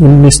19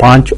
5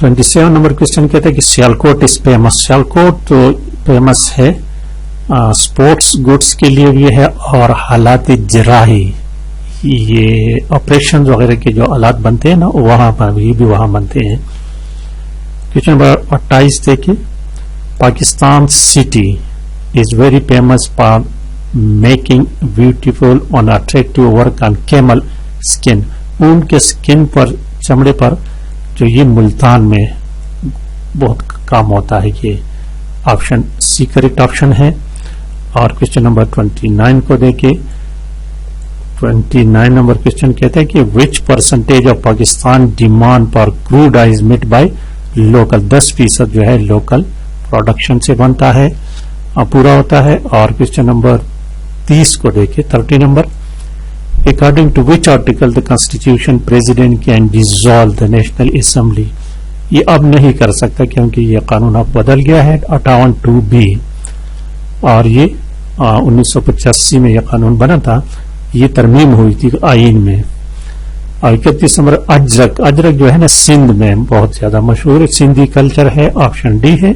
27 number question کہتے ہیں کہ سیالکوٹ از فیمس. سیالکوٹ تو فیمس ہے سپورٹس گڈس کے لیے بھی ہے اور حالات جراحی یہ آپریشن وغیرہ کے جو آلات بنتے ہیں نا وہاں پر بھی وہاں بنتے ہیں. کوشچن نمبر 28 دیکھیے Pakistan city is very famous for making beautiful and attractive work on camel skin. اون کے اسکن پر چمڑے پر جو یہ ملتان میں بہت کام ہوتا ہے. یہ آپشن سی کریکٹ آپشن ہے. اور کوشچن نمبر 29 کو دیکھیں. 29 نمبر کوشچن کہتے ہیں کہ which percentage of Pakistan demand for crude oil met by local. 10% جو ہے لوکل پروڈکشن سے بنتا ہے پورا ہوتا ہے. اور کوشچن نمبر 30 کو دیکھیں. 30 number according to which article the constitution president can dissolve the national assembly. یہ اب نہیں کر سکتا کیونکہ یہ قانون اب بدل گیا ہے 58(2)(b) اور یہ 1985 میں یہ قانون بنا تھا. یہ ترمیم ہوئی تھی آئین میں. اور 31 نمبر اجرک. اجرک جو ہے نا سندھ میں بہت زیادہ مشہور سندھی کلچر ہے. آپشن ڈی ہے.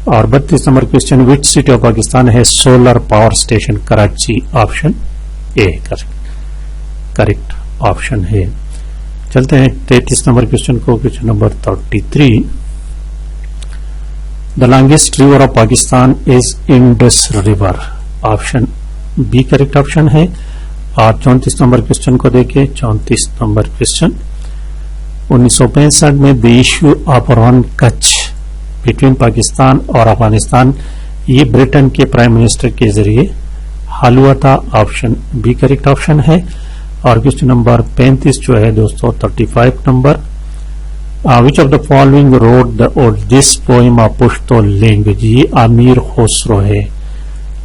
اور 32 نمبر question which city of Pakistan ہے solar power station. Karachi. Option A correct option ہے. چلتے ہیں 33 نمبر کوشچن کو. Question number 33 the longest river of Pakistan is Indus river. Option B correct option ہے. اور 34 نمبر کوشچن کو دیکھیں. 34 نمبر کوشچن 1965 میں دی ایشو آف رن کچھ بٹوین پاکستان اور افغانستان یہ برٹن کے پرائم منسٹر کے ذریعے حل ہوا تھا. آپشن بی کریکٹ آپشن ہے. اور کوشچن نمبر 35 جو ہے دوستو 35 number which of the following road the this poem of Pashto language. یہ امیر خسرو ہے.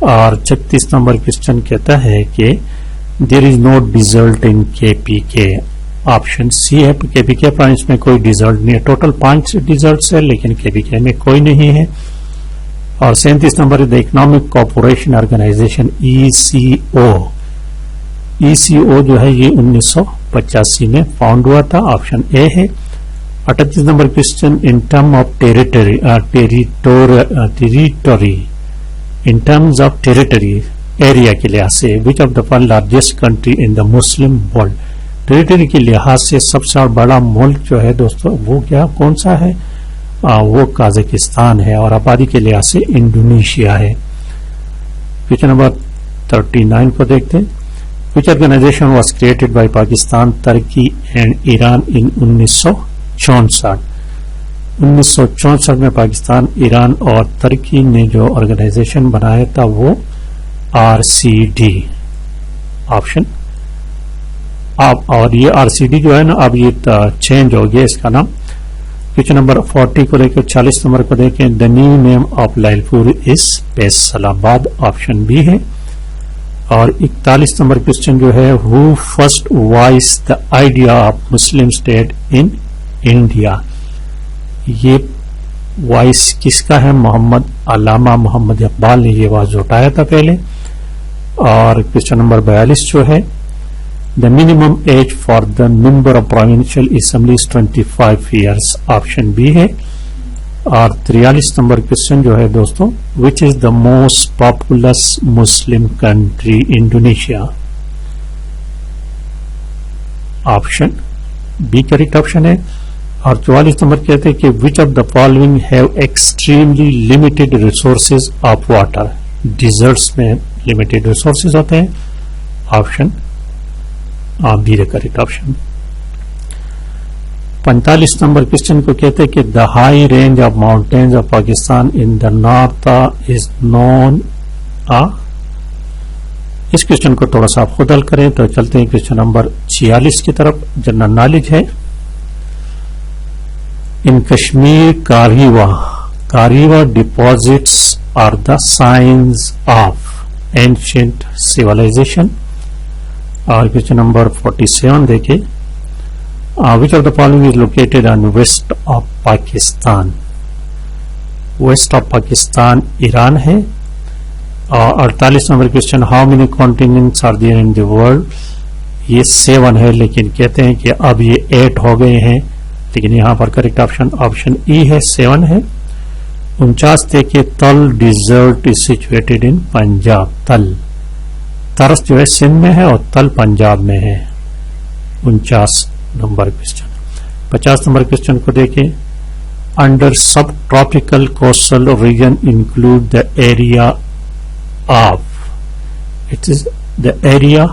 اور 36 نمبر کوشچن کہتا ہے کہ دیر از نو ڈیزلٹ ان کے پی کے. آپشن سی ہے کے پی کے پر اس میں کوئی ڈیزلٹ نہیں ہے. ٹوٹل 5 ڈیزلٹس ہے لیکن کے پی کے میں کوئی نہیں ہے. اور 37 number the economic cooperation organization ECO جو ہے یہ 1985 میں فاؤنڈ ہوا تھا. آپشن اے ہے. 38 number question in term of territory in terms of territory area کے لحاظ سے وچ of the largest country in the Muslim world. Territory کے لحاظ سے سب سے بڑا ملک جو ہے دوستو وہ کون سا ہے؟ وہ قازقستان ہے. اور آبادی کے لحاظ سے انڈونیشیا ہے. کوشچن نمبر 39 کو دیکھتے ہیں. Which organization was created by Pakistan, Turkey and Iran in 1964. 1964 میں پاکستان ایران اور ترکی نے جو آرگنائزیشن بنایا تھا وہ RCD. آپشن اور یہ RCD جو ہے نا اب یہ چینج ہو گیا اس کا نام. کوشچن نمبر 40 کو لے کے 40 نمبر کو دیکھیں. The new name of Lyallpur is Faisalabad. Option B ہے. اور 41 نمبر کوشچن جو ہے who first voice the idea of Muslim state in India. یہ وائس کس کا ہے؟ علامہ محمد اقبال نے یہ آواز اٹھایا تھا پہلے. اور کوشچن نمبر 42 جو ہے the minimum age for the member of provincial assembly 25 years. Option B ہے. اور 43 نمبر کوشچن جو ہے دوستو which is the most populous Muslim country Indonesia. Option B correct option ہے. اور 44 نمبر کہتے ہیں کہ which of the following have extremely limited resources of water. Deserts میں لمیٹڈ ریسورسز ہوتے ہیں. Option B correct option. 45 number question کو کہتے ہیں کہ the high range of mountains of Pakistan in the north is known. اس کوشچن کو تھوڑا سا آپ خود حل کریں. تو چلتے ہیں کوشچن نمبر 46 کی طرف. جنرل نالج ہے. In Kashmir karewa deposits are the signs of ancient civilization. اور کوشچن نمبر 47 دیکھیں. Which of the following is located on west of Pakistan? West of Pakistan Iran ہے. اور 48 number question how many continents are there in the world? یہ 7 ہے لیکن کہتے ہیں کہ اب یہ 8 ہو گئے ہیں لیکن یہاں پر کریکٹ آپشن ای ہے، 7 ہے۔ 49 دیکھیے تل ڈیزرٹ از سچویٹڈ ان پنجاب، تل طرز جو ہے سندھ میں ہے اور تل پنجاب میں ہے۔ 49 نمبر کوشچن۔ 50 نمبر کوشچن کو دیکھیں، under sub tropical coastal region include the area of, it is the area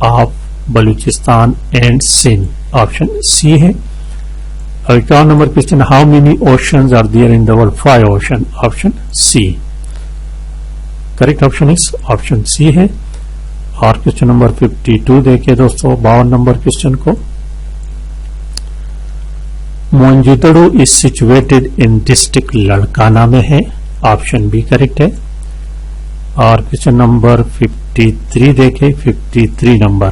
of Balochistan and Sindh, option C ہے۔ 51 number question, how many oceans are there in the world? 5 ocean, option C. Correct option is option C ہے۔ اور question number 52 دیکھیں دوستو، 52 number question کو، موئنجودڑو از situated ان district لڑکانہ میں ہے، option B correct ہے۔ اور کوشچن نمبر 53 دیکھیں، 53 نمبر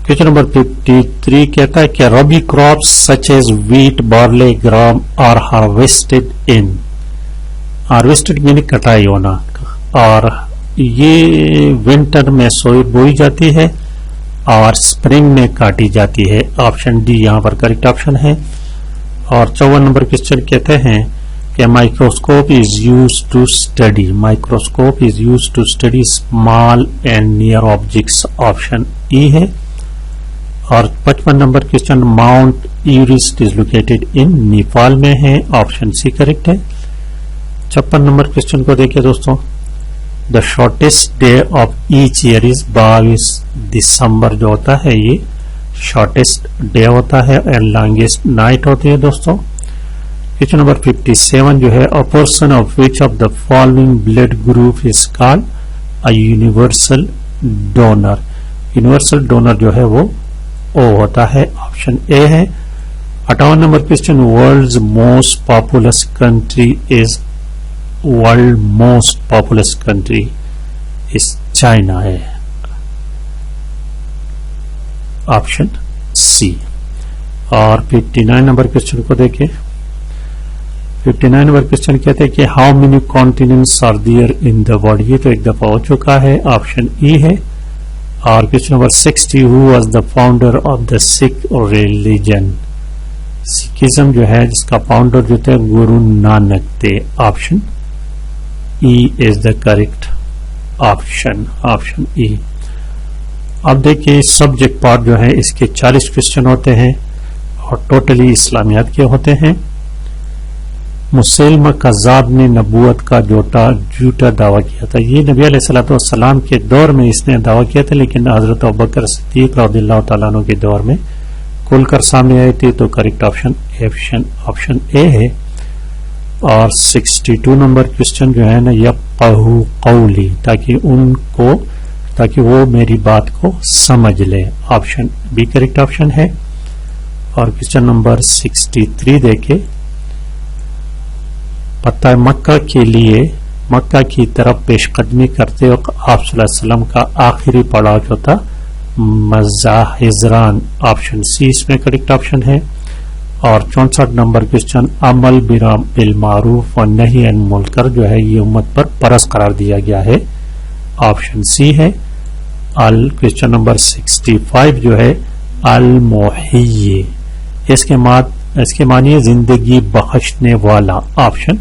کوشچن نمبر 53 کہتا ہے کہ rabi crops such as wheat, barley, gram are harvested in, harvested یعنی کٹائی ہونا، اور یہ ونٹر میں بوئی جاتی ہے اور اسپرنگ میں کاٹی جاتی ہے، آپشن ڈی یہاں پر کریکٹ آپشن ہے۔ اور 54 نمبر کوشچن کہتے ہیں کہ microscope is used to study, microscope is used to study small and near objects, option E ہے۔ اور 55 number question, Mount Everest is located in Nepal میں ہے، آپشن سی کریکٹ ہے۔ 56 نمبر کوشچن کو دیکھیں دوستوں، the shortest day of each year is 22 December جو ہوتا ہے یہ شارٹیسٹ ڈے ہوتا ہے اینڈ لانگیسٹ نائٹ ہوتی ہے دوستوں۔ کوشچن نمبر 57 جو ہے، a person of which of the following blood group is called a universal donor، universal donor جو ہے وہ او ہوتا ہے، آپشن اے ہے۔ 58 number question, world's most populous country is, world most populous country is China ہے، option C. اور 59 number question کو دیکھیں، 59 نمبر کوشچن کہتے ہیں کہ how many continents are there in the world, یہ تو ایک دفعہ ہو چکا ہے، آپشن ای ہے۔ اور question number 60، who was the founder of the Sikh religion, Sikhism جو ہے جس کا فاؤنڈر جو تھے گرو نانک تھے، option E is the correct option, option E. اب دیکھیں سبجیکٹ پارٹ جو ہے اس کے 40 کوشچن ہوتے ہیں اور ٹوٹلی اسلامیات کے ہوتے ہیں۔ مسیلمہ کذاب نے نبوت کا جھوٹا دعویٰ کیا تھا، یہ نبی علیہ الصلوۃ والسلام کے دور میں اس نے دعویٰ کیا تھا، لیکن حضرت ابوبکر صدیق رضی اللہ تعالیٰ عنہ کے دور میں کھل کر سامنے آئی تھی، تو کریکٹ آپشن اے ہے۔ اور 62 نمبر کوشچن جو ہے نا، یفقہوا قولی، تاکہ وہ میری بات کو سمجھ لے، آپشن بی کریکٹ آپشن ہے۔ اور کوشچن نمبر 63 دیکھیں، پتہ مکہ کے لیے مکہ کی طرف پیش قدمی کرتے وقت آپ صلی اللہ علیہ وسلم کا آخری پڑاؤ جو تھا مزاحزران، آپشن سی اس میں کریکٹ آپشن ہے۔ اور 64 نمبر کوشچن، عمل بالمعروف و نہی عن المنکر جو ہے یہ امت پر فرض قرار دیا گیا ہے، آپشن سی ہے۔ کوشچن نمبر 65 جو ہے، المحیی، اس کے معنی زندگی بخشنے والا، آپشن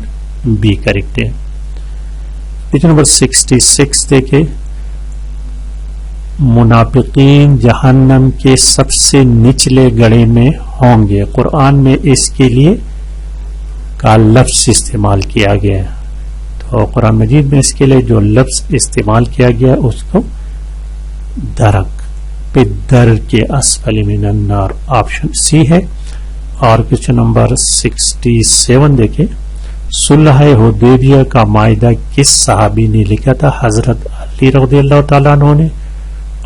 بی کریکٹ ہے۔ کوشچن نمبر 66 دیکھیں، منافقین جہنم کے سب سے نچلے گڑھے میں ہوں گے، قرآن میں اس کے لیے کا لفظ استعمال کیا گیا ہے، تو قرآن مجید میں اس کے لیے جو لفظ استعمال کیا گیا اس کو درک پدر کے اسفل من النار، آپشن سی ہے۔ اور کوشچن نمبر 67 دیکھیں، صلح حدیبیہ کا معاہدہ کس صحابی نے لکھا تھا؟ حضرت علی رضی اللہ تعالیٰ عنہ نے،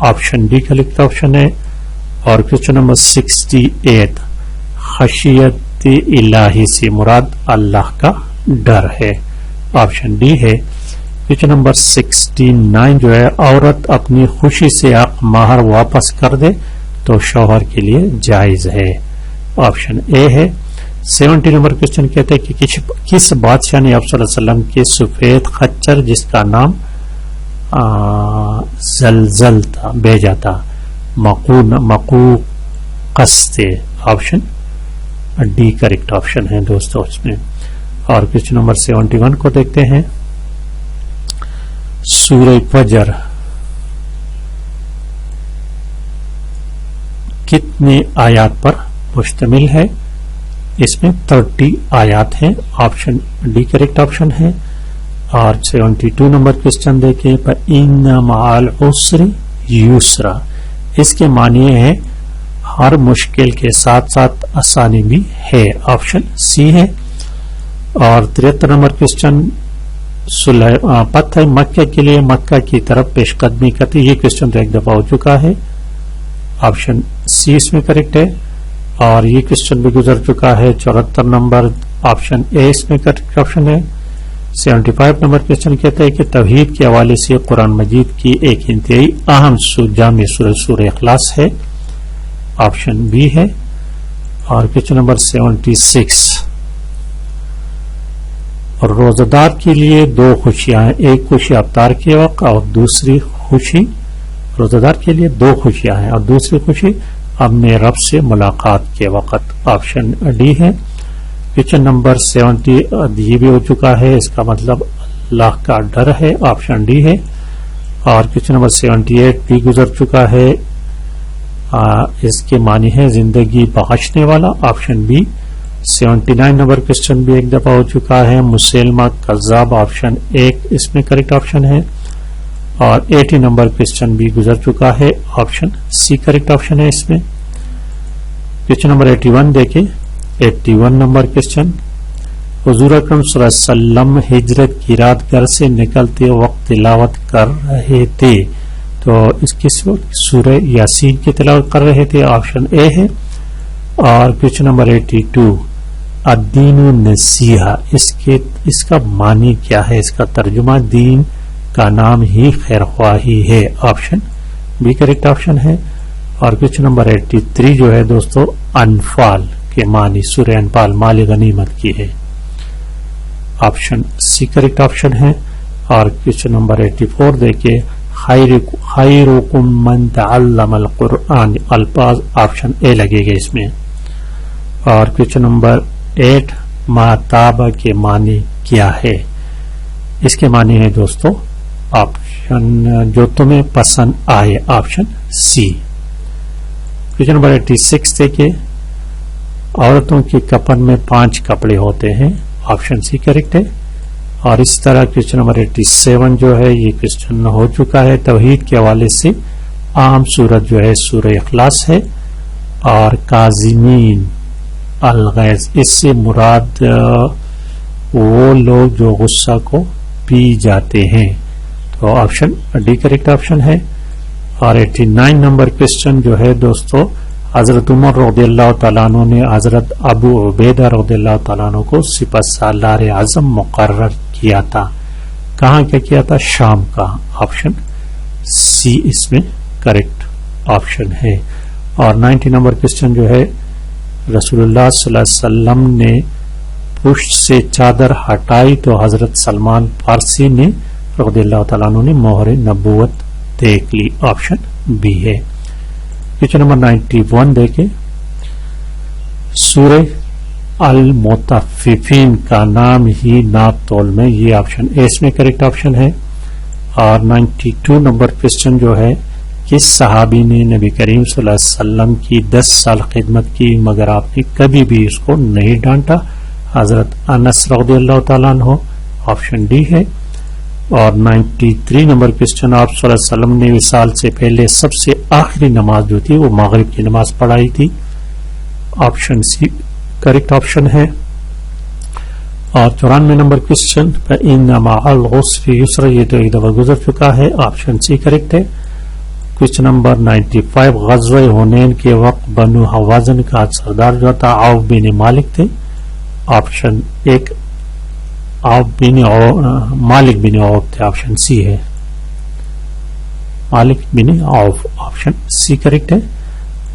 آپشن ڈی کا لکھتا آپشن ہے۔ اور کوشچن نمبر 68، خشیت الہی سے مراد اللہ کا ڈر ہے، آپشن ڈی ہے۔ کوشچن نمبر 69 جو ہے، عورت اپنی خوشی سے حق مہر واپس کر دے تو شوہر کے لیے جائز ہے، آپشن اے ہے۔ 70 نمبر کوشچن کہتے ہیں کہ کس بادشاہ نے آپ صلی اللہ علیہ وسلم کے سفید خچر جس کا نام زلزل تھا بھیجا تھا، مقوقس تھے، آپشن ڈی کریکٹ آپشن ہے دوستوں اس میں. اور کوشچن نمبر 71 کو دیکھتے ہیں. سورہ فجر کتنے آیات پر مشتمل ہے؟ اس میں 30 آیات ہیں. آپشن ڈی کریکٹ آپشن ہے. اور 72 نمبر کوشچن دیکھیں. فَإِنَّ مَعَ الْعُسْرِ يُسْرًا، اس کے معنی ہے ہر مشکل کے ساتھ ساتھ آسانی بھی ہے. آپشن سی ہے. اور 73 نمبر کوشچن فتح مکہ کے لیے مکہ کی طرف پیش قدمی کرتی. یہ کوشچن تو ایک دفعہ ہو چکا ہے. آپشن سی اس میں کریکٹ ہے. اور یہ کوشچن بھی گزر چکا ہے. 74 نمبر آپشن اے اس میں کریکٹ آپشن ہے. 75 نمبر کوشچن کہتے ہیں کہ توحید کے حوالے سے قرآن مجید کی ایک انتہائی اہم جامع سورہ اخلاص ہے. آپشن بی ہے. اور کوشچن نمبر 76 اور روزہ دار کے لیے 2 خوشیاں ہیں. ایک خوشی افطار کے وقت اور دوسری خوشی روزہ دار کے لیے 2 خوشیاں ہیں اور دوسری خوشی اپنے رب سے ملاقات کے وقت. آپشن ڈی ہے. کوشچن نمبر 70 یہ بھی ہو چکا ہے. اس کا مطلب اللہ کا ڈر ہے. آپشن ڈی ہے. اور کوشچن نمبر 78 بھی گزر چکا ہے. اس کے معنی ہے زندگی بخشنے والا. Option B. 79 نمبر کوشچن بھی ایک دفعہ ہو چکا ہے. مسلمہ کذاب. آپشن ایک اس میں کریکٹ آپشن ہے. اور 80 نمبر کوشچن بھی گزر چکا ہے. آپشن سی کریکٹ آپشن ہے اس میں. کوشچن نمبر 81 دیکھیں. 81 نمبر کوشچن حضور اکرم صلی اللہ علیہ وسلم ہجرت کی رات گھر سے نکلتے وقت تلاوت کر رہے تھے، تو اس کی سورہ یاسین کی تلاوت کر رہے تھے. آپشن اے ہے. اور کوشچن نمبر 82 الدین النصیحہ، اس کا معنی کیا ہے؟ اس کا ترجمہ دین کا نام ہی خیر خواہی ہے. آپشن بی کریکٹ آپشن ہے. اور کوشچن نمبر 83 جو ہے دوستو انفال کے معنی سورہ انفال مال غنیمت کی ہے. آپشن سی کریکٹ آپشن ہے. اور کوشچن نمبر 84 دیکھیے خیرکم من تعلم القرآن الفاظ. آپشن اے لگے گا اس میں. اور کوشچن نمبر 8 ما تابہ کے معنی کیا ہے؟ اس کے معنی ہے دوستو آپشن جو تمہیں پسند آئے. Option C. کوشچن نمبر 86 دیکھیے عورتوں کے کفن میں 5 کپڑے ہوتے ہیں. آپشن سی کریکٹ ہے. اور اس طرح کوشچن نمبر 87 جو ہے یہ کوشچن ہو چکا ہے. توحید کے حوالے سے عام سورت جو ہے سورہ اخلاص ہے. اور کاظمین الغیظ، اس سے مراد وہ لوگ جو غصہ کو پی جاتے ہیں. تو آپشن ڈی کریکٹ آپشن ہے. اور 89 نمبر کوشچن جو ہے دوستو حضرت عمر رضی اللہ تعالیٰ عنہ نے حضرت ابو عبیدہ رضی اللہ تعالیٰ عنہ کو سپہ سالار اعظم مقرر کیا تھا. کہاں کیا کیا تھا؟ شام کا. آپشن سی اس میں کریکٹ آپشن ہے. اور 90 نمبر کوشچن جو ہے رسول اللہ صلی اللہ علیہ وسلم نے پشت سے چادر ہٹائی تو حضرت سلمان فارسی نے رضی اللہ تعالیٰ عنہ نے مہر نبوت دیکھ لی. آپشن بی ہے. کوشچن نمبر 91 دیکھیں سورہ المطففین کا نام ہی ناپ تول میں. یہ آپشن اے اس میں کریکٹ آپشن ہے. اور 92 نمبر کوشچن جو ہے کس صحابی نے نبی کریم صلی اللہ علیہ وسلم کی 10 سال خدمت کی مگر آپ نے کبھی بھی اس کو نہیں ڈانٹا؟ حضرت انس رضی اللہ تعالیٰ عنہ. آپشن ڈی ہے. اور 93 نمبر کوشچن آپ صلی اللہ علیہ وسلم نے وصال سے پہلے سب سے آخری نماز جو تھی وہ مغرب کی نماز پڑھائی تھی. آپشن سی کریکٹ آپشن ہے. اور 94 نمبر کوشچن فَإِنَّ مَعَ الْعُسْرِ يُسْرًا، یہ تو ایک دفعہ گزر چکا ہے. آپشن سی کریکٹ ہے. کوشچن نمبر 95 غزوہ حنین کے وقت بنو حوازن کا سردار جو تھا عوف بن مالک تھے. آپشن ایک مالک بن عوف تھے. آپشن سی ہے مالک بن عوف. آپشن سی کریکٹ ہے.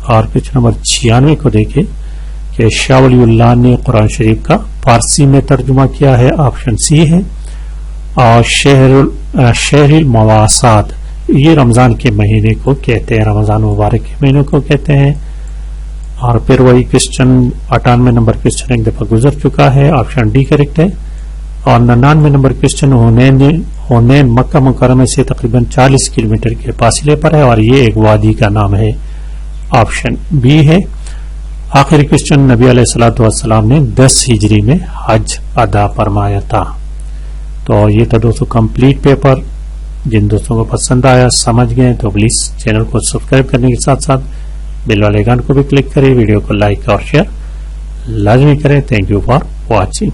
اور کوشچن نمبر 96 کو دیکھیں کہ شاہ ولی اللہ نے قرآن شریف کا فارسی میں ترجمہ کیا ہے. آپشن سی ہے. اور شہر المواسات یہ رمضان کے مہینے کو کہتے ہیں، رمضان مبارک کے مہینے کو کہتے ہیں. اور پھر وہی کوشچن 98 نمبر کوشچن ایک دفعہ گزر چکا ہے، آپشن ڈی کریکٹ ہے. اور 99 نمبر کوشچن ہونین مکہ مکرمہ سے تقریباً 40 کلومیٹر کے فاصلے پر ہے اور یہ ایک وادی کا نام ہے، آپشن بی ہے. آخری کوشچن نبی علیہ الصلوۃ والسلام نے 10 ہجری میں حج ادا فرمایا تھا. تو یہ تھا دوستوں کمپلیٹ پیپر. جن دوستوں کو پسند آیا سمجھ گئے تو پلیز چینل کو سبسکرائب کرنے کے ساتھ ساتھ بیل والے آئیکن کو بھی کلک کریں، ویڈیو کو لائک اور شیئر لازمی کریں. Thank you for watching.